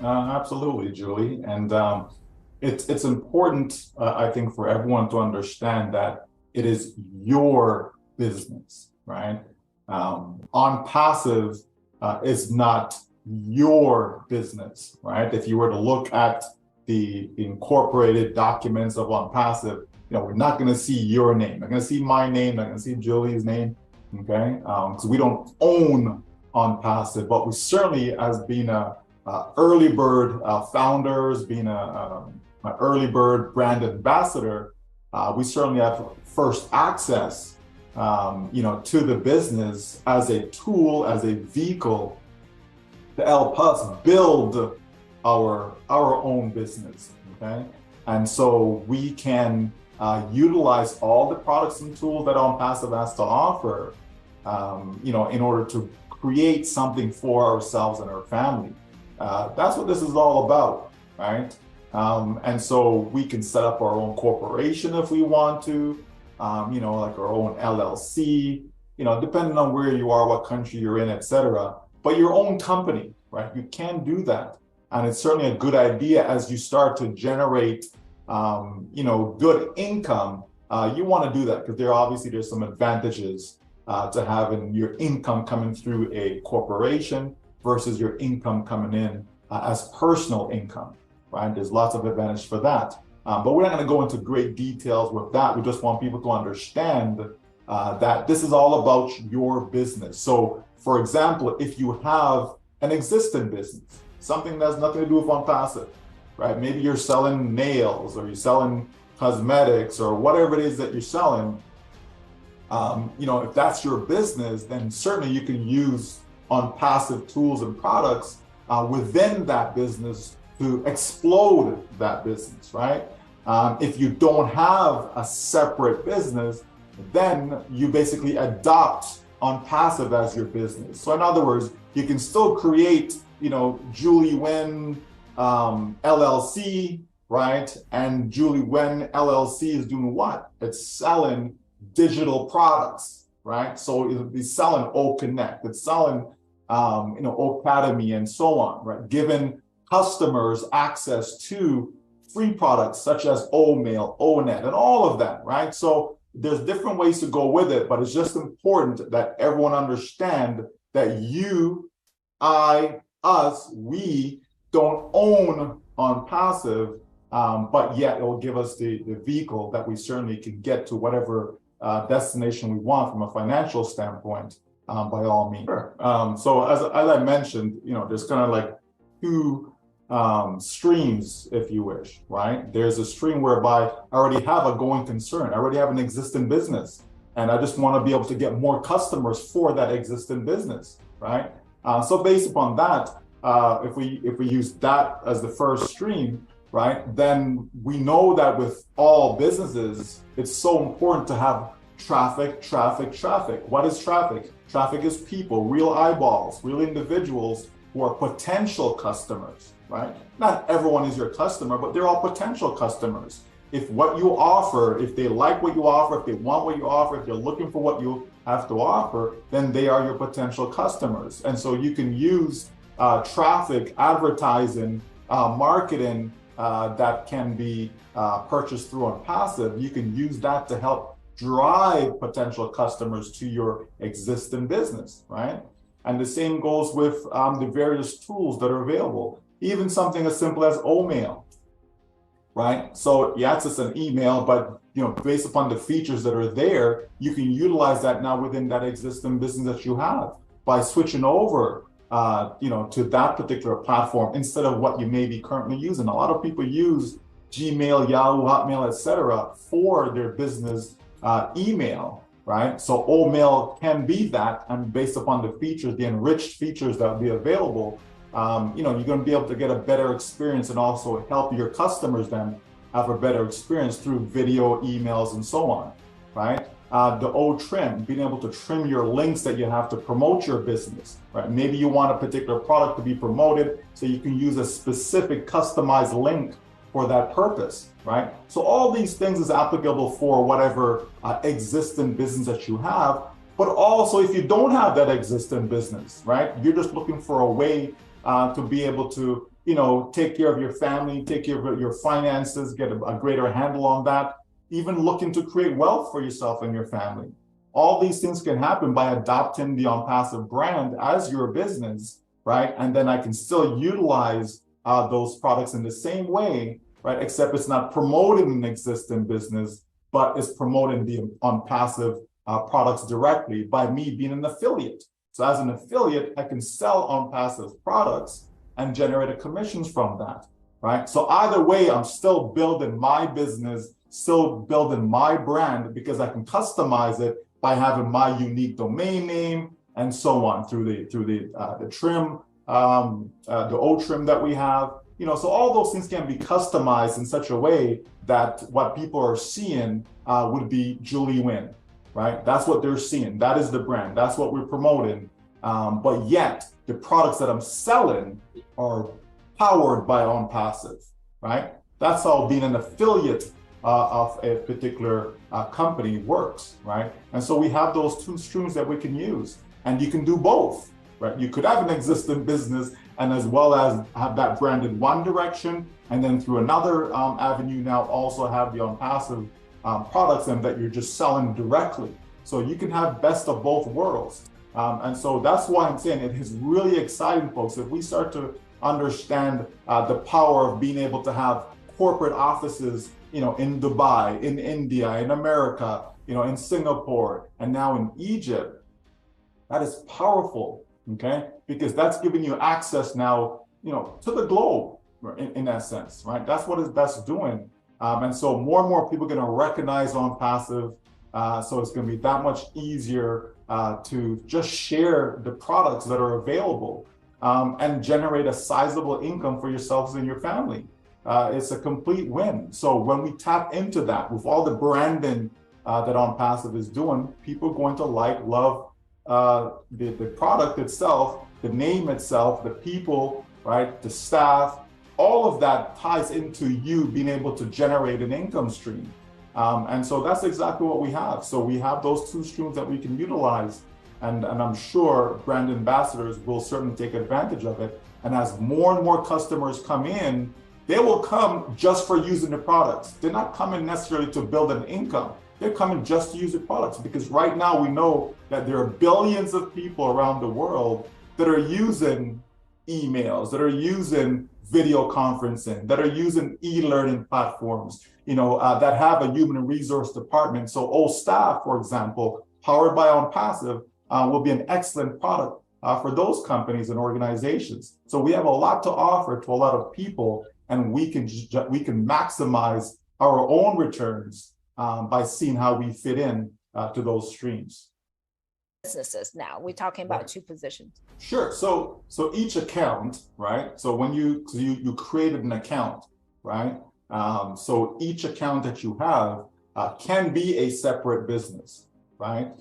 Absolutely, Julie. And it's important, I think, for everyone to understand that it is your business, right? On passive is not your business, right? If you were to look at the incorporated documents of on passive, we're not going to see your name. Not going to see my name. Not going to see Julie's name. Okay, because we don't own on passive, but we certainly, as being a early bird founders, being an early bird brand ambassador, we certainly have first access, to the business as a tool, as a vehicle to help us build our own business. Okay, and so we can utilize all the products and tools that ONPASSIVE has to offer, in order to create something for ourselves and our family. That's what this is all about, right? And so we can set up our own corporation if we want to, like our own LLC, depending on where you are, what country you're in, etc. But your own company, right? You can do that. And it's certainly a good idea as you start to generate, good income. You want to do that because there's some advantages to having your income coming through a corporation versus your income coming in as personal income, right? There's lots of advantage for that. But we're not going to go into great details with that. We just want people to understand that this is all about your business. So, for example, if you have an existing business, something that has nothing to do with ONPASSIVE, right? Maybe you're selling nails or you're selling cosmetics or whatever it is that you're selling. If that's your business, then certainly you can use ONPASSIVE tools and products within that business to explode that business, right? If you don't have a separate business, then you basically adopt ONPASSIVE as your business. So in other words, you can still create, Julie Wen LLC, right? And Julie Wen LLC is doing what? It's selling digital products, right? So it'll be selling O Connect, it's selling, Academy and so on, right? Giving customers access to free products such as O-Mail, O-Net, and all of that, right? So there's different ways to go with it, but it's just important that everyone understand that you, I, us, we don't own ONPASSIVE, but yet it will give us the vehicle that we certainly can get to whatever destination we want from a financial standpoint, by all means. Sure. So as I mentioned, there's kind of like two streams, if you wish, right? There's a stream whereby I already have a going concern, I already have an existing business, and I just want to be able to get more customers for that existing business, right? So based upon that, if we use that as the first stream, right, then we know that with all businesses, it's so important to have traffic. What is traffic? Traffic is people, real eyeballs, real individuals who are potential customers, right? Not everyone is your customer, but they're all potential customers. If what you offer, if they like what you offer, if they want what you offer, if they're looking for what you have to offer, then they are your potential customers. And so you can use traffic, advertising, marketing that can be purchased through ONPASSIVE. You can use that to help drive potential customers to your existing business, right? And the same goes with the various tools that are available, even something as simple as O-Mail, right? So you access an email, but based upon the features that are there, you can utilize that now within that existing business that you have by switching over to that particular platform instead of what you may be currently using. A lot of people use Gmail, Yahoo, Hotmail, etc. for their business email, right? So O-Mail can be that, and based upon the features, the enriched features that will be available, you're going to be able to get a better experience and also help your customers then have a better experience through video, emails, and so on, right? The O-Trim, being able to trim your links that you have to promote your business, right? Maybe you want a particular product to be promoted, so you can use a specific customized link for that purpose, right? So all these things is applicable for whatever existing business that you have, but also if you don't have that existing business, right? You're just looking for a way to be able to, take care of your family, take care of your finances, get a greater handle on that, even looking to create wealth for yourself and your family. All these things can happen by adopting the ONPASSIVE brand as your business, right? And then I can still utilize those products in the same way, right? Except it's not promoting an existing business, but it's promoting the ONPASSIVE products directly by me being an affiliate. So as an affiliate, I can sell ONPASSIVE products and generate commissions from that, right? So either way, I'm still building my business, still building my brand, because I can customize it by having my unique domain name and so on through the trim, the O trim that we have. So all those things can be customized in such a way that what people are seeing would be Julie Nguyen, right? That's what they're seeing. That is the brand. That's what we're promoting. But yet the products that I'm selling are powered by ONPASSIVE, right? That's how being an affiliate of a particular company works, right? And so we have those two streams that we can use, and you can do both, right? You could have an existing business and as well as have that brand in one direction, and then through another avenue now also have the ONPASSIVE products and that you're just selling directly. So you can have best of both worlds. And so that's why I'm saying it is really exciting, folks. If we start to understand the power of being able to have corporate offices, in Dubai, in India, in America, in Singapore, and now in Egypt, that is powerful, okay? Because that's giving you access now, to the globe, in that sense, right? That's what that's doing. And so more and more people are going to recognize ONPASSIVE. So it's going to be that much easier to just share the products that are available and generate a sizable income for yourselves and your family. It's a complete win. So when we tap into that with all the branding that ONPASSIVE is doing, people are going to love the product itself, the name itself, the people, right, the staff. All of that ties into you being able to generate an income stream. And so that's exactly what we have. So we have those two streams that we can utilize. And I'm sure brand ambassadors will certainly take advantage of it. And as more and more customers come in, they will come just for using the products. They're not coming necessarily to build an income. They're coming just to use the products, because right now we know that there are billions of people around the world that are using emails, that are using video conferencing, that are using e-learning platforms, that have a human resource department. So OStaff, for example, powered by ONPASSIVE, will be an excellent product for those companies and organizations. So we have a lot to offer to a lot of people, and we can maximize our own returns by seeing how we fit in to those streams. Businesses now, we're talking about two positions. Sure. So each account, right? So when you created an account, right? So each account that you have can be a separate business, right?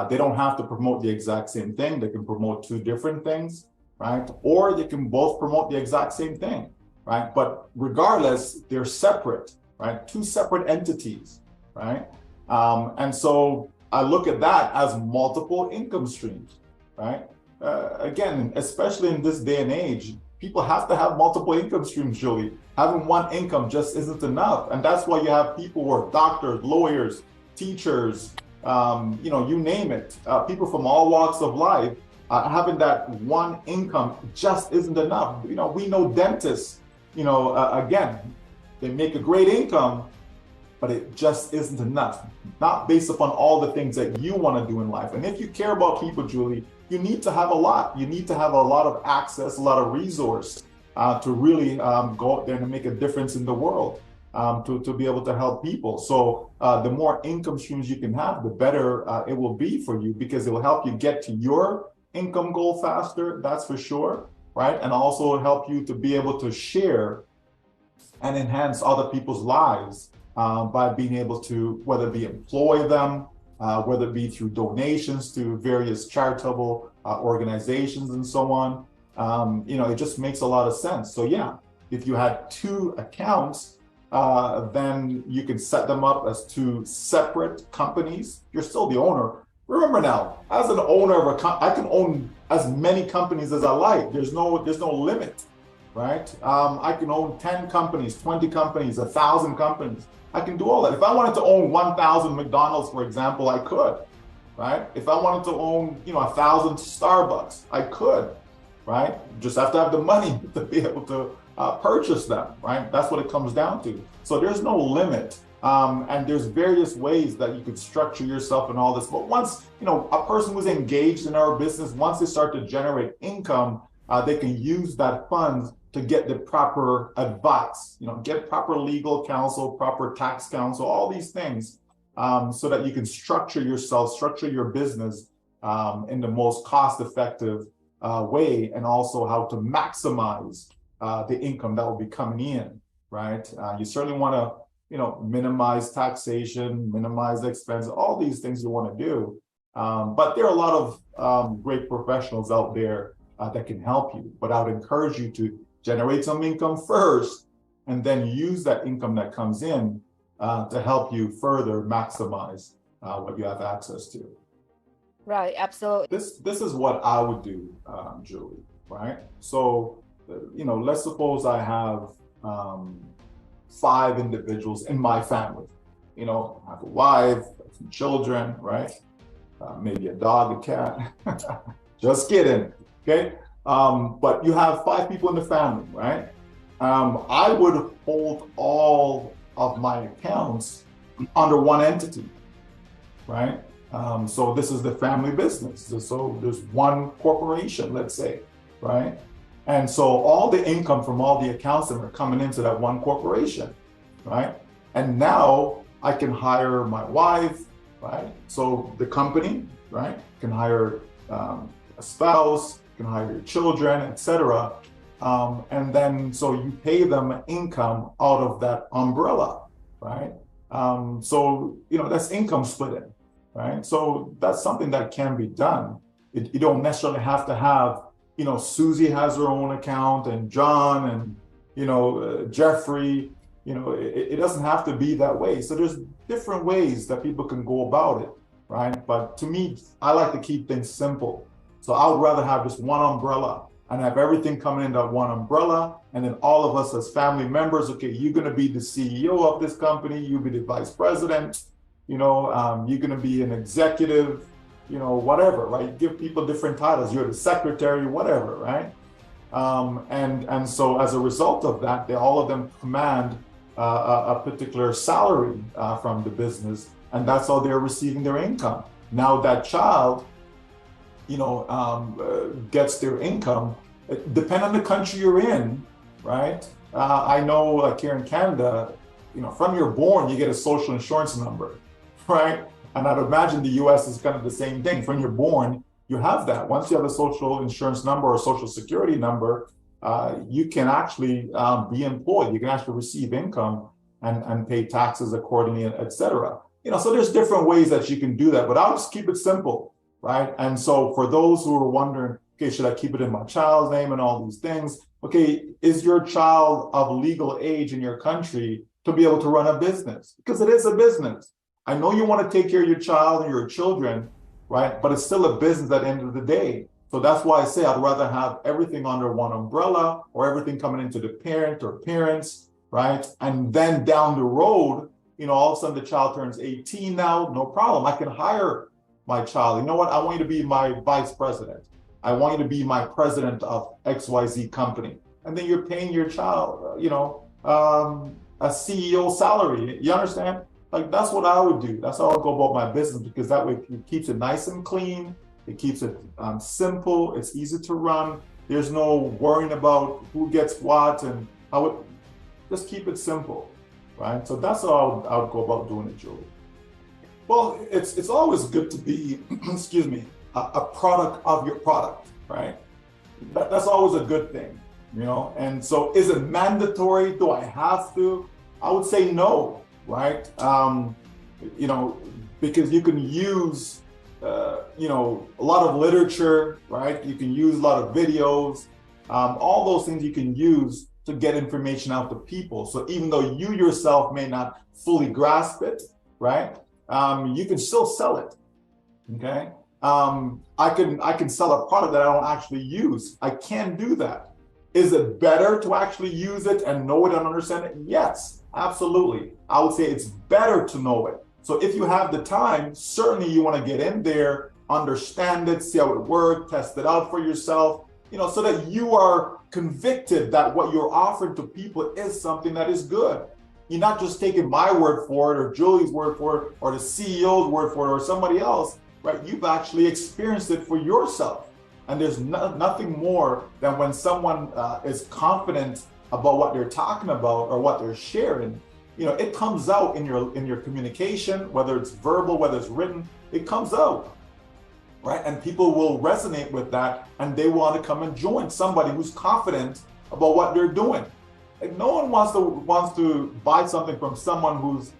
They don't have to promote the exact same thing. They can promote two different things, right? Or they can both promote the exact same thing, right? But regardless, they're separate, right? Two separate entities, right? And so I look at that as multiple income streams, right? Again, especially in this day and age, people have to have multiple income streams, Julie. Having one income just isn't enough. And that's why you have people who are doctors, lawyers, teachers, you name it, people from all walks of life. Having that one income just isn't enough. We know dentists, again, they make a great income, but it just isn't enough. Not based upon all the things that you want to do in life. And if you care about people, Julie, you need to have a lot. You need to have a lot of access, a lot of resource to really go out there and make a difference in the world, to be able to help people. So the more income streams you can have, the better it will be for you, because it will help you get to your income goal faster, that's for sure, right? And also help you to be able to share and enhance other people's lives by being able to, whether it be employ them, whether it be through donations to various charitable organizations and so on. It just makes a lot of sense. So yeah, if you had two accounts, then you can set them up as two separate companies. You're still the owner. Remember now, as an owner of a company, I can own as many companies as I like. There's no limit, right? I can own 10 companies, 20 companies, 1,000 companies. I can do all that. If I wanted to own 1,000 McDonald's, for example, I could, right? If I wanted to own, 1,000 Starbucks, I could, right? Just have to have the money to be able to purchase them, right? That's what it comes down to. So there's no limit. And there's various ways that you could structure yourself and all this. But once, a person who's engaged in our business, once they start to generate income, they can use that funds to get the proper advice, get proper legal counsel, proper tax counsel, all these things, so that you can structure yourself, structure your business in the most cost-effective way, and also how to maximize the income that will be coming in, right? You certainly want to minimize taxation, minimize expense, all these things you want to do. But there are a lot of great professionals out there that can help you. But I would encourage you to generate some income first, and then use that income that comes in to help you further maximize what you have access to. Right, absolutely. This is what I would do, Julie, right? So, let's suppose I have 5 individuals in my family. I have a wife, some children, right? Maybe a dog, a cat. Just kidding, okay? But you have 5 people in the family, right? I would hold all of my accounts under one entity, right? So this is the family business. So there's one corporation, let's say, right? And so all the income from all the accounts that are coming into that one corporation, right? And now I can hire my wife, right? So the company, right, can hire a spouse, can hire your children, etc. And then so you pay them income out of that umbrella, right? So that's income splitting, right? So that's something that can be done. You don't necessarily have to have, Susie has her own account, and John, and Jeffrey. It doesn't have to be that way. So there's different ways that people can go about it, right? But to me, I like to keep things simple. So I would rather have just one umbrella and have everything coming in that one umbrella. And then all of us as family members, okay, you're going to be the CEO of this company. You'll be the vice president. You're going to be an executive, whatever, right? Give people different titles. You're the secretary, whatever, right? And so as a result of that, all of them command a particular salary from the business, and that's how they're receiving their income. Now that child, gets their income, depending on the country you're in, right? I know, like here in Canada, from you're born, you get a social insurance number, right? And I'd imagine the US is kind of the same thing. From you're born, you have that. Once you have a social insurance number or social security number, you can actually be employed. You can actually receive income and pay taxes accordingly, et cetera. So there's different ways that you can do that, but I'll just keep it simple, right? And so for those who are wondering, okay, should I keep it in my child's name and all these things? Okay, is your child of legal age in your country to be able to run a business? Because it is a business. I know you want to take care of your child and your children, right? But it's still a business at the end of the day. So that's why I say I'd rather have everything under one umbrella, or everything coming into the parent or parents, right? And then down the road, all of a sudden the child turns 18 now, no problem. I can hire my child. You know what? I want you to be my vice president. I want you to be my president of XYZ company. And then you're paying your child, a CEO salary. You understand? Like, that's what I would do. That's how I go about my business, because that way it keeps it nice and clean. It keeps it simple. It's easy to run. There's no worrying about who gets what and how it. Just keep it simple, right? So that's how I would go about doing it, Julie. Well, it's always good to be, excuse me, a product of your product, right? That's always a good thing, And so, is it mandatory? Do I have to? I would say no, right? Because you can use, a lot of literature, right? You can use a lot of videos, all those things you can use to get information out to people. So even though you yourself may not fully grasp it, right? You can still sell it, okay? I can sell a product that I don't actually use. I can do that, Is it better to actually use it and know it and understand it? Yes, absolutely. I would say it's better to know it. So if you have the time, certainly you want to get in there, understand it, see how it works, test it out for yourself, so that you are convicted that what you're offering to people is something that is good. You're not just taking my word for it or Julie's word for it or the CEO's word for it or somebody else, right? You've actually experienced it for yourself. And there's nothing more than when someone is confident about what they're talking about or what they're sharing. It comes out in your communication, whether it's verbal, whether it's written, it comes out, right? And people will resonate with that, and they want to come and join somebody who's confident about what they're doing. Like, no one wants to buy something from someone who's,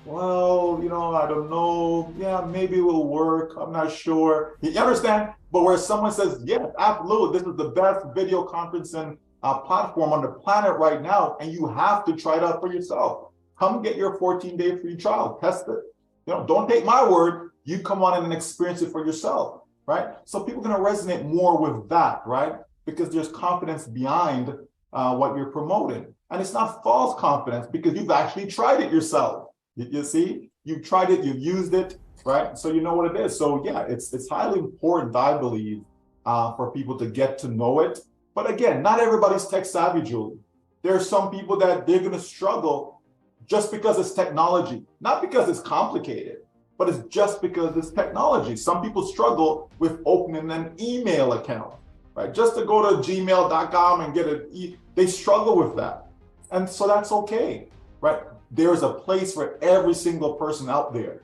well, I don't know. Yeah, maybe it will work. I'm not sure. You understand? But where someone says, yeah, absolutely, this is the best video conferencing platform on the planet right now, and you have to try it out for yourself. Come get your 14-day free trial. Test it. Don't take my word. You come on in and experience it for yourself, right? So people are going to resonate more with that, right? Because there's confidence behind what you're promoting. And it's not false confidence because you've actually tried it yourself. You see, you've tried it, you've used it, right? So you know what it is. So yeah, it's highly important, I believe, for people to get to know it. But again, not everybody's tech savvy, Julie. There are some people that they're going to struggle just because it's technology, not because it's complicated, but it's just because it's technology. Some people struggle with opening an email account, right? Just to go to gmail.com and get it, they struggle with that. And so that's okay, right? There's a place for every single person out there.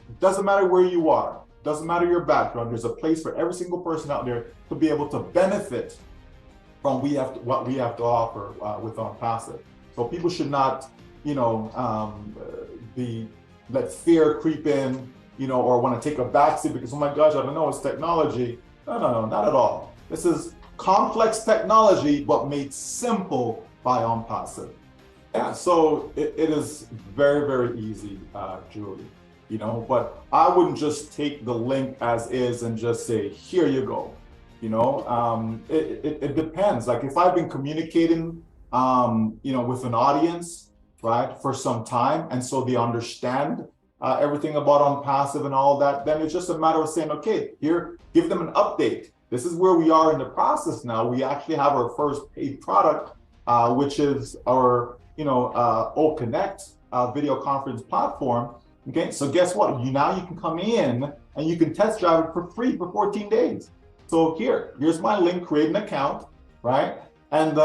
It doesn't matter where you are, doesn't matter your background, there's a place for every single person out there to be able to benefit from what we have to offer with ONPASSIVE. So people should not, let fear creep in, or want to take a backseat because, oh my gosh, I don't know, it's technology. No, not at all. This is complex technology, but made simple by ONPASSIVE. Yeah, so it is very, very easy, Julie, but I wouldn't just take the link as is and just say, here you go. It depends. Like if I've been communicating, with an audience, right, for some time, and so they understand everything about ONPASSIVE and all that, then it's just a matter of saying, okay, here, give them an update. This is where we are in the process now. We actually have our first paid product, which is our, OConnect video conference platform. Okay, so guess what? Now you can come in and you can test drive it for free for 14 days. So here's my link, create an account, right? And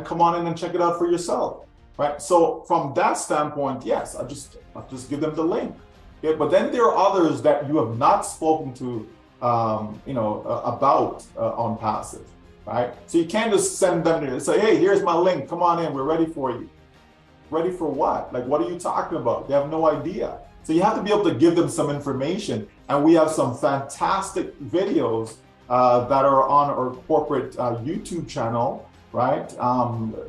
come on in and check it out for yourself. Right. So from that standpoint, yes, I'll just give them the link. Okay? But then there are others that you have not spoken to, about ONPASSIVE, right? So you can't just send them there and say, hey, here's my link. Come on in. We're ready for you. Ready for what? Like, what are you talking about? They have no idea. So you have to be able to give them some information. And we have some fantastic videos that are on our corporate YouTube channel. Right?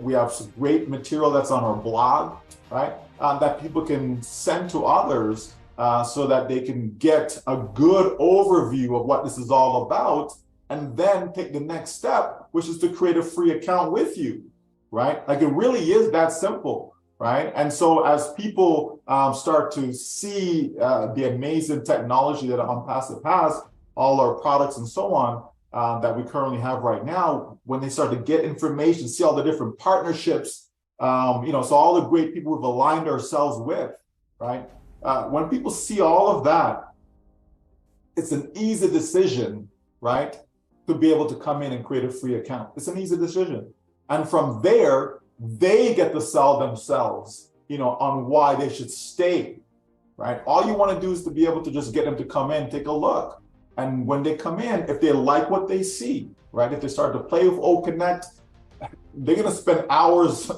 We have some great material that's on our blog, right? That people can send to others so that they can get a good overview of what this is all about, and then take the next step, which is to create a free account with you, right? Like it really is that simple, right? And so as people start to see the amazing technology that ONPASSIVE has, all our products and so on, that we currently have right now, when they start to get information, see all the different partnerships, so all the great people we've aligned ourselves with, right? When people see all of that, it's an easy decision, right? To be able to come in and create a free account. It's an easy decision. And from there, they get to sell themselves, on why they should stay, right? All you want to do is to be able to just get them to come in, take a look. And when they come in, if they like what they see, right? If they start to play with OConnect, they're going to spend hours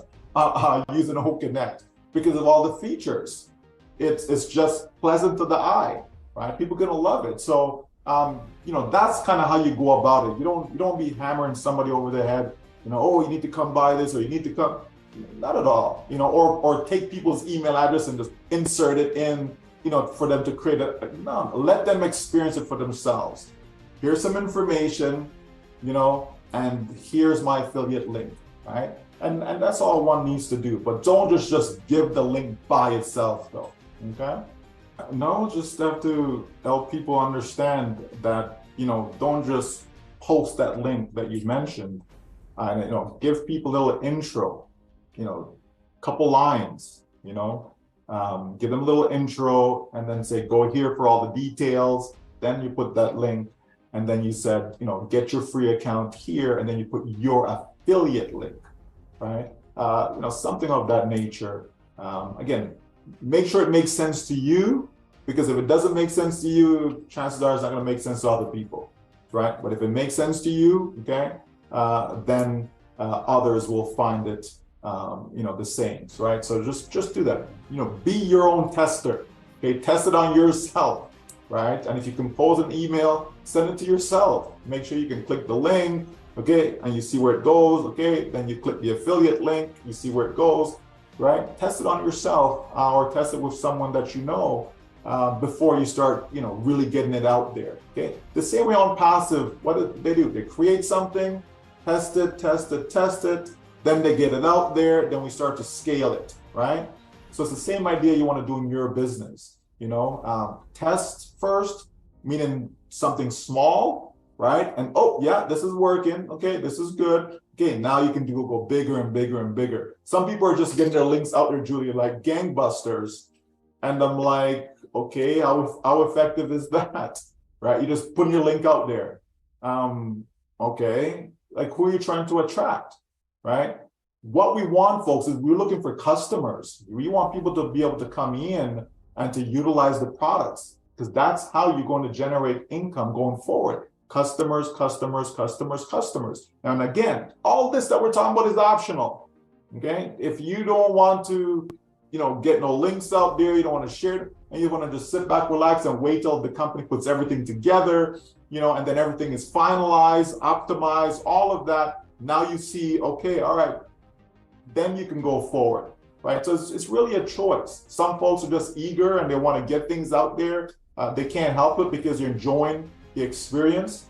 using OConnect because of all the features. It's just pleasant to the eye, right? People are going to love it. So, that's kind of how you go about it. You don't be hammering somebody over the head, oh, you need to come buy this or you need to come. Not at all, or take people's email address and just insert it in, for them to create no, let them experience it for themselves. Here's some information, and here's my affiliate link. right? And that's all one needs to do. But don't just give the link by itself, though. Okay? No, just have to help people understand that, don't just post that link that you mentioned, and give people a little intro, couple lines, give them a little intro, and then say, go here for all the details. Then you put that link, and then you said, get your free account here, and then you put your affiliate link, right? Something of that nature. Again, make sure it makes sense to you, because if it doesn't make sense to you, chances are it's not going to make sense to other people, right? But if it makes sense to you, okay, then others will find it, the same, right? So just do that. Be your own tester. Okay, test it on yourself, right? And if you compose an email, send it to yourself. Make sure you can click the link, okay, and you see where it goes, okay? Then you click the affiliate link, you see where it goes, right? Test it on yourself, or test it with someone that you know, before you start, really getting it out there, okay? The same way on passive, what do? They create something, test it, then they get it out there, then we start to scale it, right? So it's the same idea you want to do in your business, test first, meaning something small, right? And oh yeah, this is working, okay, this is good. Okay, now you can go bigger and bigger and bigger. Some people are just getting their links out there, Julia, like gangbusters. And I'm like, okay, how effective is that? Right? You just putting your link out there. Okay, like who are you trying to attract? Right? What we want, folks, is we're looking for customers. We want people to be able to come in and to utilize the products, because that's how you're going to generate income going forward. Customers. And again, all this that we're talking about is optional. Okay? If you don't want to, get no links out there, you don't want to share it, and you want to just sit back, relax, and wait till the company puts everything together, and then everything is finalized, optimized, all of that. Now you see, okay, all right, then you can go forward, right? So it's really a choice. Some folks are just eager and they want to get things out there. They can't help it because they're enjoying the experience,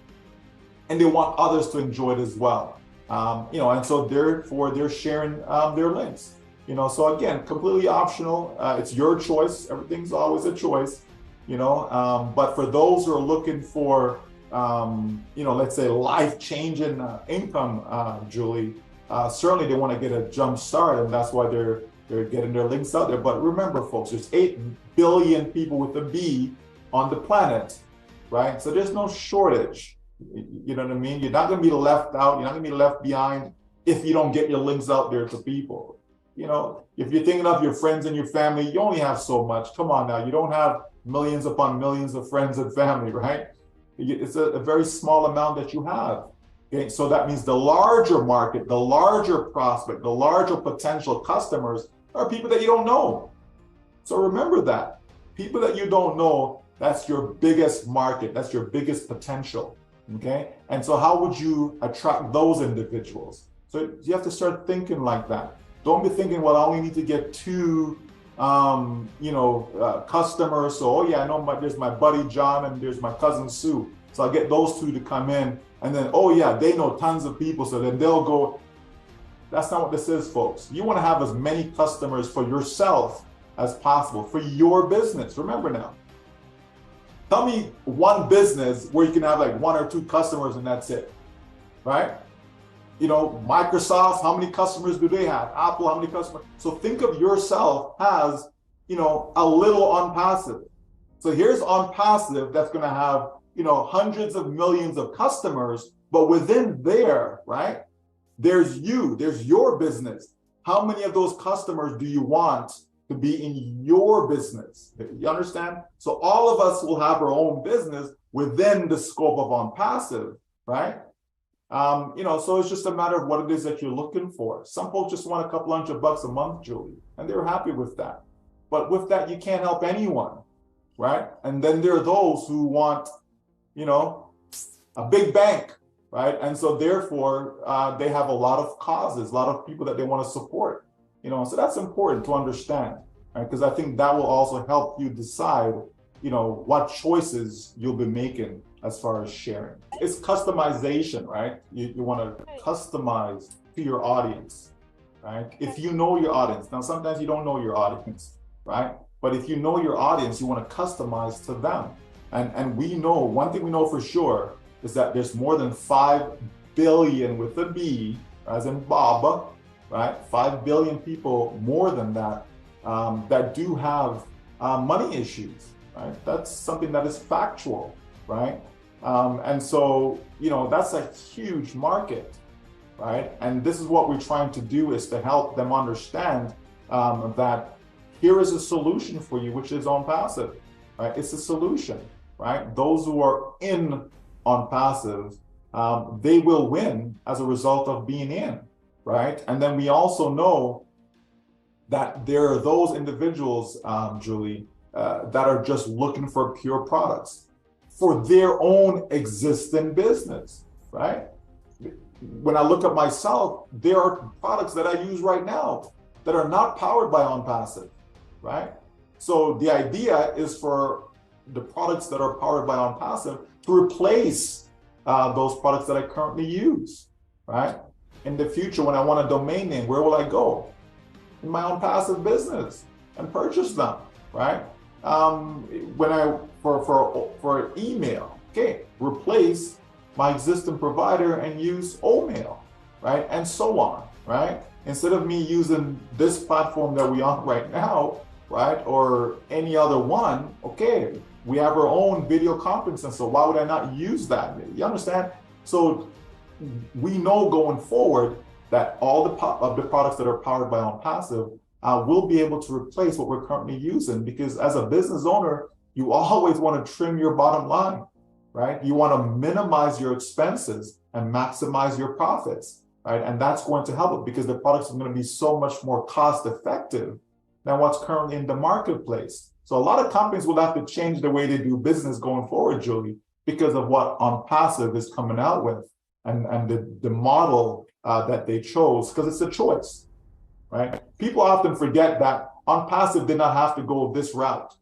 and they want others to enjoy it as well. And so therefore they're sharing their links. So again, completely optional. It's your choice. Everything's always a choice. But for those who are looking for, let's say life-changing income, Julie, certainly they want to get a jump start, and that's why they're getting their links out there. But remember, folks, there's 8 billion people with a B on the planet, right? So there's no shortage. You know what I mean? You're not going to be left out. You're not going to be left behind if you don't get your links out there to people. If you're thinking of your friends and your family, you only have so much. Come on now. You don't have millions upon millions of friends and family, right? It's a very small amount that you have. Okay, so that means the larger market, the larger prospect, the larger potential customers are people that you don't know. So remember that. People that you don't know, that's your biggest market. That's your biggest potential. Okay? And so how would you attract those individuals? So you have to start thinking like that. Don't be thinking, well, I only need to get 2 customers. So, oh yeah, I know there's my buddy John and there's my cousin Sue. So I'll get those 2 to come in. And then, oh yeah, they know tons of people. So then they'll go. That's not what this is, folks. You want to have as many customers for yourself as possible for your business. Remember now. Tell me one business where you can have like 1 or 2 customers and that's it, right? Microsoft, how many customers do they have? Apple, how many customers? So think of yourself as, a little ONPASSIVE. So here's ONPASSIVE that's going to have, hundreds of millions of customers, but within there, right? There's your business. How many of those customers do you want to be in your business? You understand? So all of us will have our own business within the scope of ONPASSIVE, right? So it's just a matter of what it is that you're looking for. Some folks just want a couple $100 a month, Julie, and they're happy with that. But with that, you can't help anyone, right? And then there are those who want, a big bank, right? And so therefore, they have a lot of causes, a lot of people that they want to support, so that's important to understand, right? Because I think that will also help you decide, what choices you'll be making as far as sharing. It's customization, right? You want to customize to your audience, right? If you know your audience, now sometimes you don't know your audience, right? But if you know your audience, you want to customize to them. And we know, one thing we know for sure is that there's more than 5 billion with a B, as in Bob, right? 5 billion people, more than that, that do have money issues, right? That's something that is factual, right? And so, you know, that's a huge market, right? And this is what we're trying to do, is to help them understand that here is a solution for you, which is ONPASSIVE, right? It's a solution, right? Those who are in ONPASSIVE, they will win as a result of being in, right? And then we also know that there are those individuals, Julie, that are just looking for pure products for their own existing business, right? When I look at myself, there are products that I use right now that are not powered by ONPASSIVE, right? So the idea is for the products that are powered by ONPASSIVE to replace those products that I currently use, right? In the future, when I want a domain name, where will I go? In my ONPASSIVE business and purchase them, right? When I for email, okay, replace my existing provider and use OMail, right? And so on, right? Instead of me using this platform that we're on right now, right, or any other one, okay, we have our own video conferencing, so why would I not use that? You understand? So we know going forward that all of the products that are powered by ONPASSIVE will be able to replace what we're currently using, because as a business owner, you always want to trim your bottom line, right? You want to minimize your expenses and maximize your profits, right? And that's going to help it, because the products are going to be so much more cost effective than what's currently in the marketplace. So a lot of companies will have to change the way they do business going forward, Julie, because of what ONPASSIVE is coming out with and the model that they chose, because it's a choice, right? People often forget that ONPASSIVE did not have to go this route.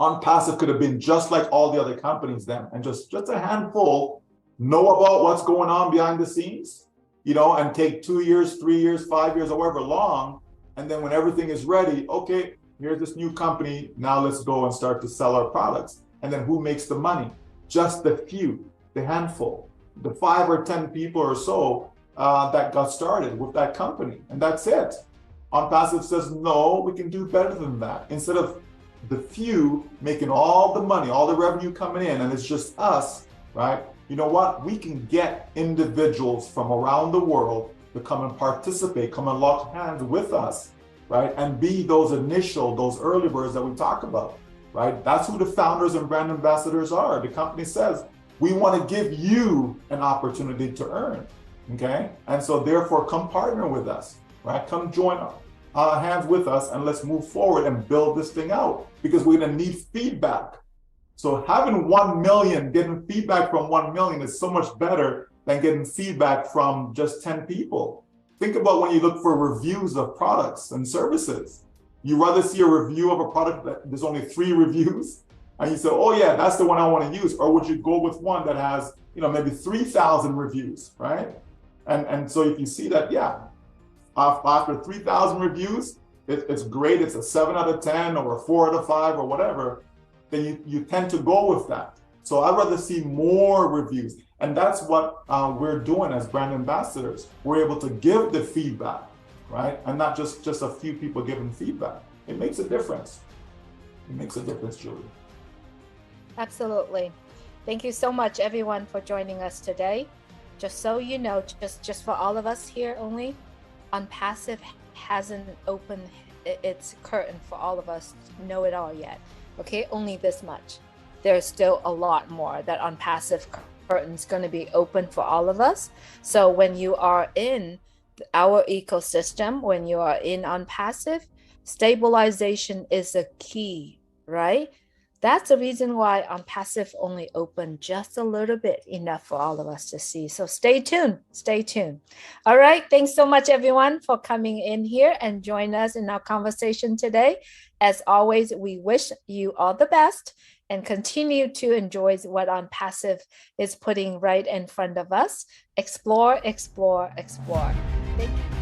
ONPASSIVE could have been just like all the other companies then, and just a handful know about what's going on behind the scenes, you know, and take 2 years, 3 years, 5 years, however long. And then when everything is ready, okay, here's this new company, now let's go and start to sell our products. And then who makes the money? Just the few, the handful, the 5 or 10 people or so that got started with that company. And that's it. ONPASSIVE says, no, we can do better than that. Instead of the few making all the money, all the revenue coming in, and it's just us, right? You know what? We can get individuals from around the world to come and participate, come and lock hands with us, right? And be those early birds that we talk about, right? That's who the founders and brand ambassadors are. The company says, we want to give you an opportunity to earn, okay? And so therefore, come partner with us, right? Come join hands with us, and let's move forward and build this thing out, because we're going to need feedback. So having 1 million, getting feedback from 1 million is so much better than getting feedback from just 10 people. Think about when you look for reviews of products and services. You rather see a review of a product that there's only 3 reviews, and you say, oh yeah, that's the one I want to use. Or would you go with one that has, you know, maybe 3,000 reviews, right? And so if you see that, yeah, after 3,000 reviews, it's great, it's a 7 out of 10 or a 4 out of 5 or whatever, then you tend to go with that. So I'd rather see more reviews. And that's what we're doing as brand ambassadors. We're able to give the feedback, right? And not just a few people giving feedback. It makes a difference. It makes a difference, Julie. Absolutely. Thank you so much, everyone, for joining us today. Just so you know, just for all of us here only, ONPASSIVE hasn't opened its curtain for all of us to know it all yet. Okay, only this much. There's still a lot more that ONPASSIVE curtain's going to be open for all of us. So when you are in our ecosystem, when you are in ONPASSIVE, stabilization is a key, right? That's the reason why ONPASSIVE only opened just a little bit, enough for all of us to see. So stay tuned, stay tuned. All right, thanks so much, everyone, for coming in here and join us in our conversation today. As always, we wish you all the best, and continue to enjoy what ONPASSIVE is putting right in front of us. Explore, explore, explore. Thank you.